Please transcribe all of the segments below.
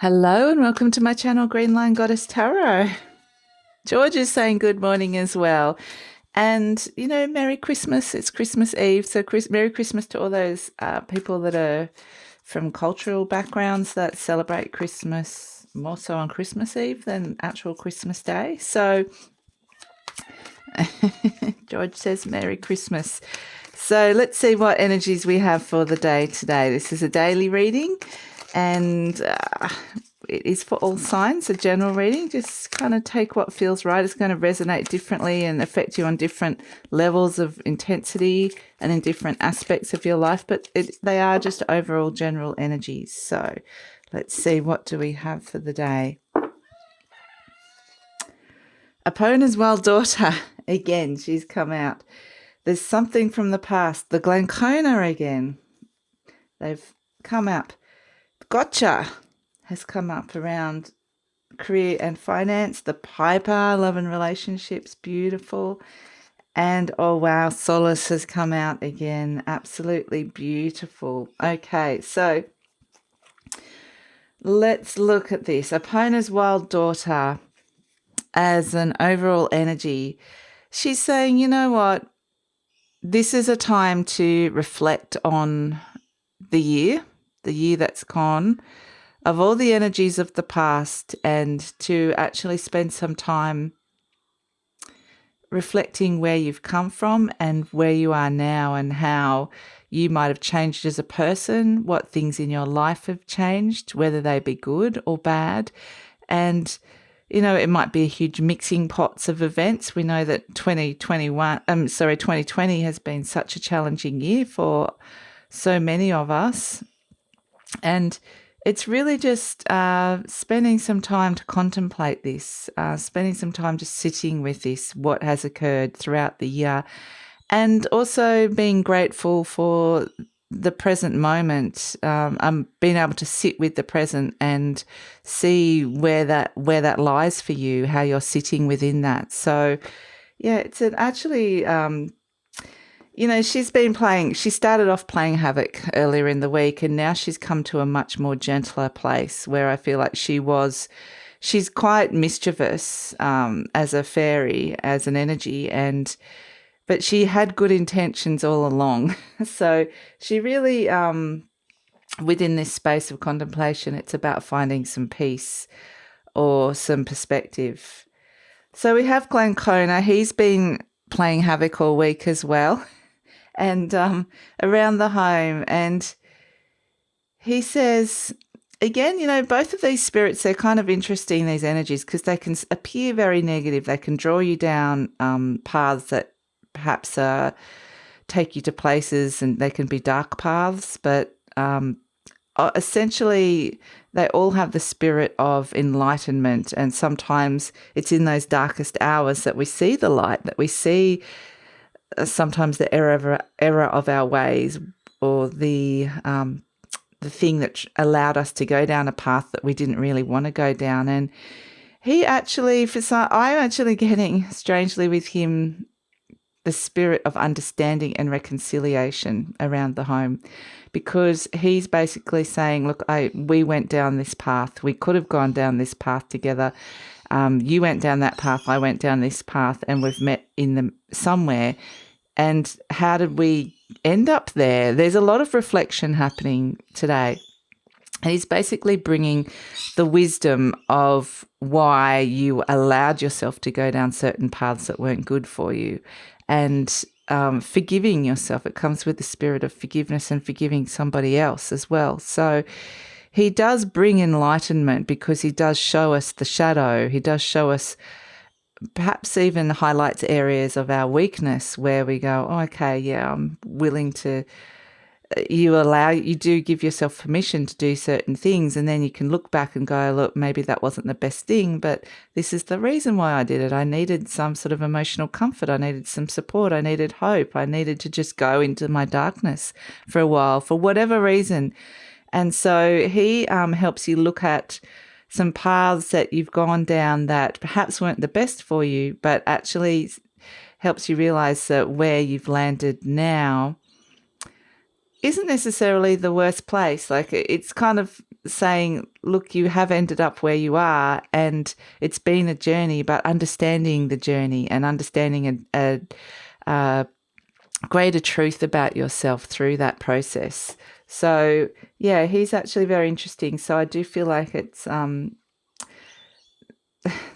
Hello and welcome to my channel, GreenLion Goddess Tarot. George is saying good morning as well. And, Merry Christmas. It's Christmas Eve. So Merry Christmas to all those people that are from cultural backgrounds that celebrate Christmas more so on Christmas Eve than actual Christmas Day. So George says Merry Christmas. So let's see what energies we have for the day today. This is a daily reading. And it is for all signs, a general reading. Just kind of take what feels right. It's going to resonate differently and affect you on different levels of intensity and in different aspects of your life. But they are just overall general energies. So let's see, what do we have for the day? Opponent's Wild Daughter. Again, she's come out. There's something from the past. The Glancona again. They've come up. Gotcha has come up around career and finance. The Piper, love and relationships, beautiful. And oh wow, Solace has come out again. Absolutely beautiful. Okay, so let's look at this. Opponent's Wild Daughter as an overall energy. She's saying, you know what? This is a time to reflect on the year that's gone, of all the energies of the past, and to actually spend some time reflecting where you've come from and where you are now and how you might have changed as a person, what things in your life have changed, whether they be good or bad. And, it might be a huge mixing pots of events. We know that 2020 has been such a challenging year for so many of us. And it's really just spending some time to contemplate this, spending some time just sitting with this, what has occurred throughout the year, and also being grateful for the present moment, being able to sit with the present and see where that lies for you, how you're sitting within that. So, yeah, it's actually... she started off playing havoc earlier in the week, and now she's come to a much more gentler place where I feel like she's quite mischievous as a fairy, as an energy, but she had good intentions all along. So she really, within this space of contemplation, it's about finding some peace or some perspective. So we have Glancona. He's been playing havoc all week as well. And around the home. And he says, again, both of these spirits, they're kind of interesting, these energies, because they can appear very negative. They can draw you down paths that perhaps take you to places, and they can be dark paths. But essentially, they all have the spirit of enlightenment. And sometimes it's in those darkest hours that we see the light, that we see sometimes the error of our ways, or the thing that allowed us to go down a path that we didn't really want to go down. And I'm actually getting, strangely with him, the spirit of understanding and reconciliation around the home, because he's basically saying, look, we went down this path. We could have gone down this path together. You went down that path, I went down this path, and we've met somewhere. And how did we end up there? There's a lot of reflection happening today. And he's basically bringing the wisdom of why you allowed yourself to go down certain paths that weren't good for you, and forgiving yourself. It comes with the spirit of forgiveness and forgiving somebody else as well. So he does bring enlightenment, because he does show us the shadow. He does show us, perhaps even highlights areas of our weakness where we go, oh, okay, yeah, I'm willing to... You do give yourself permission to do certain things, and then you can look back and go, look, maybe that wasn't the best thing, but this is the reason why I did it. I needed some sort of emotional comfort. I needed some support. I needed hope. I needed to just go into my darkness for a while, for whatever reason. And so he helps you look at some paths that you've gone down that perhaps weren't the best for you, but actually helps you realize that where you've landed now isn't necessarily the worst place. Like, it's kind of saying, look, you have ended up where you are, and it's been a journey, but understanding the journey and understanding a greater truth about yourself through that process. So yeah, he's actually very interesting. So I do feel like it's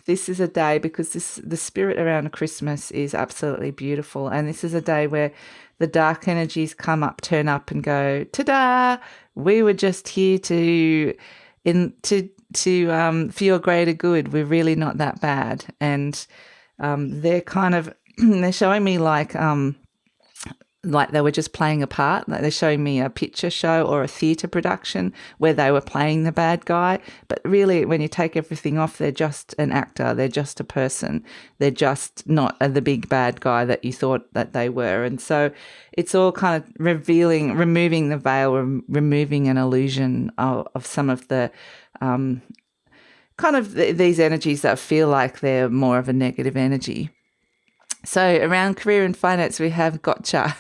this is a day, because the spirit around Christmas is absolutely beautiful, and this is a day where the dark energies turn up and go, ta-da, we were just here to for your greater good. We're really not that bad. And they're kind of they're showing me like they were just playing a part. Like they're showing me a picture show or a theatre production where they were playing the bad guy. But really, when you take everything off, they're just an actor. They're just a person. They're just not the big bad guy that you thought that they were. And so it's all kind of removing the veil, removing an illusion of some of the these energies that feel like they're more of a negative energy. So around career and finance, we have gotcha.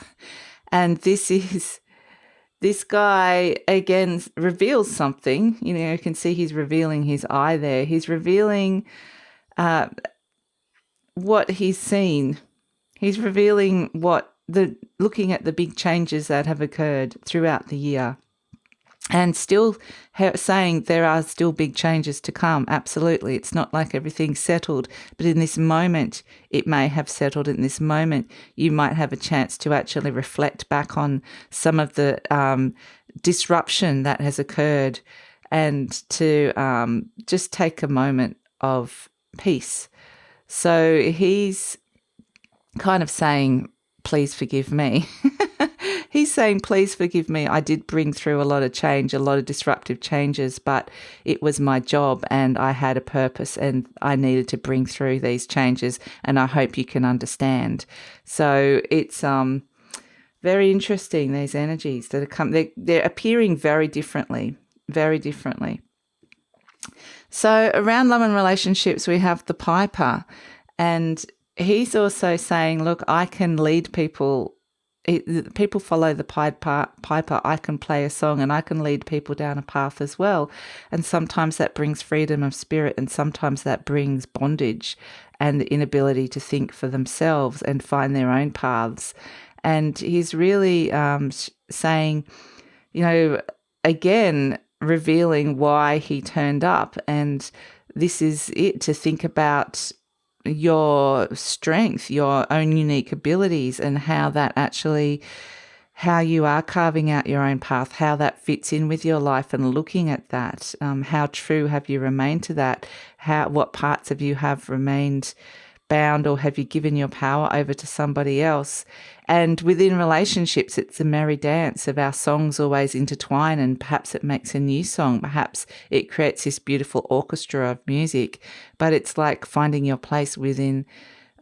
And this guy, again, reveals something. You can see he's revealing his eye there. He's revealing what he's seen. He's revealing looking at the big changes that have occurred throughout the year. And still saying there are still big changes to come. Absolutely. It's not like everything's settled. But in this moment, it may have settled. In this moment, you might have a chance to actually reflect back on some of the disruption that has occurred, and to just take a moment of peace. So he's kind of saying, please forgive me. He's saying, please forgive me. I did bring through a lot of change, a lot of disruptive changes, but it was my job and I had a purpose and I needed to bring through these changes, and I hope you can understand. So it's very interesting, these energies that are they're appearing very differently, very differently. So around love and relationships, we have the Piper, and he's also saying, look, I can lead people. People follow the Piper. I can play a song and I can lead people down a path as well. And sometimes that brings freedom of spirit, and sometimes that brings bondage and the inability to think for themselves and find their own paths. And he's really saying, again, revealing why he turned up. And this is it, to think about your strength, your own unique abilities, and how you are carving out your own path, how that fits in with your life, and looking at that. How true have you remained to that? What parts of you have remained bound, or have you given your power over to somebody else? And within relationships, it's a merry dance of our songs always intertwine, and perhaps it makes a new song. Perhaps it creates this beautiful orchestra of music, but it's like finding your place within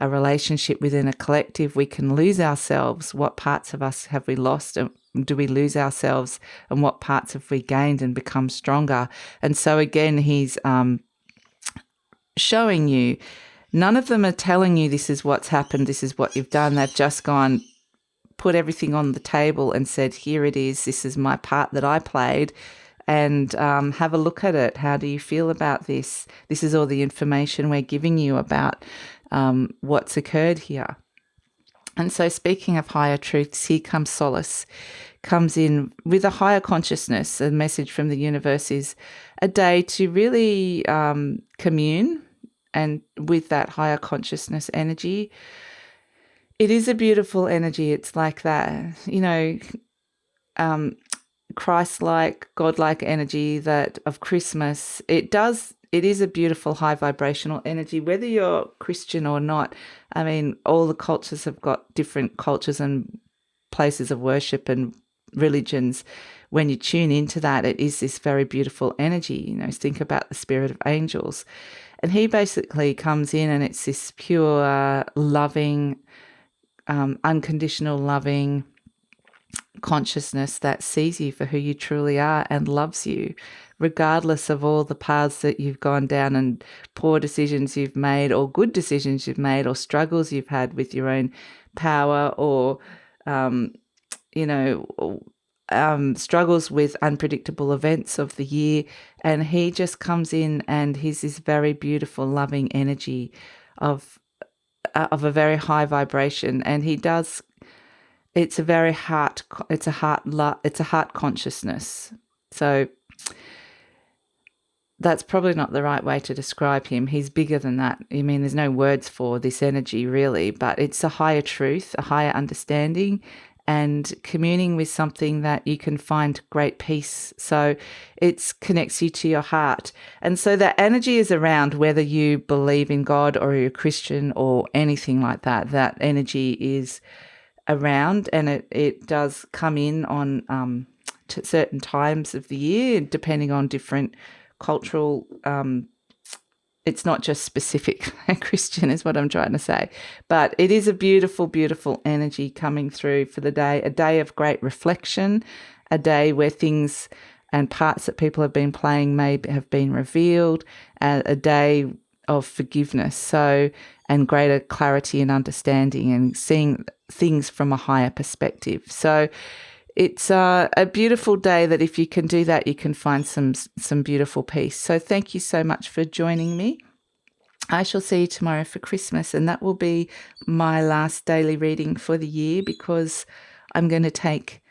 a relationship, within a collective. We can lose ourselves. What parts of us have we lost? Do we lose ourselves? And what parts have we gained and become stronger? And so again, he's showing you, none of them are telling you this is what's happened, this is what you've done. They've just put everything on the table and said, here it is, this is my part that I played, and have a look at it. How do you feel about this? This is all the information we're giving you about what's occurred here. And so, speaking of higher truths, here comes solace, comes in with a higher consciousness. A message from the universe is a day to really commune and with that higher consciousness energy. It is a beautiful energy. It's like that, Christ-like, God-like energy that of Christmas. It is a beautiful high vibrational energy, whether you're Christian or not. I mean, all the cultures have got different cultures and places of worship and religions. When you tune into that, it is this very beautiful energy. Think about the spirit of angels. And he basically comes in, and it's this pure, loving, unconditional loving consciousness that sees you for who you truly are and loves you, regardless of all the paths that you've gone down and poor decisions you've made, or good decisions you've made, or struggles you've had with your own power, or struggles with unpredictable events of the year, and he just comes in and he's this very beautiful, loving energy of a very high vibration, and he does. It's a very heart. It's a heart consciousness. So that's probably not the right way to describe him. He's bigger than that. I mean, there's no words for this energy really, but it's a higher truth, a higher understanding, and communing with something that you can find great peace. So it connects you to your heart. And so that energy is around whether you believe in God or you're a Christian or anything like that. That energy is around, and it does come in on certain times of the year, depending on different cultural, it's not just specific Christian is what I'm trying to say, but it is a beautiful, beautiful energy coming through for the day, a day of great reflection, a day where things and parts that people have been playing may have been revealed, a day of forgiveness, so, and greater clarity and understanding and seeing things from a higher perspective. So it's a beautiful day that if you can do that, you can find some beautiful peace. So thank you so much for joining me. I shall see you tomorrow for Christmas, and that will be my last daily reading for the year because I'm going to take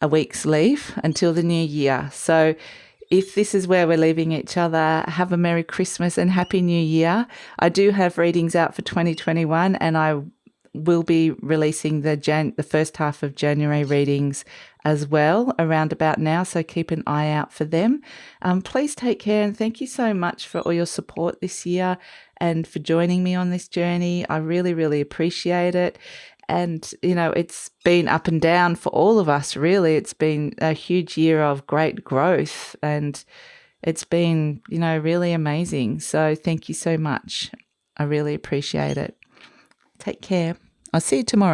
a week's leave until the new year. So if this is where we're leaving each other, have a Merry Christmas and Happy New Year. I do have readings out for 2021, and I will be releasing the first half of January readings as well around about now, so keep an eye out for them. Please take care, and thank you so much for all your support this year and for joining me on this journey. I really, really appreciate it. And, you know, it's been up and down for all of us, really. It's been a huge year of great growth, and it's been, you know, really amazing. So thank you so much. I really appreciate it. Take care. I'll see you tomorrow.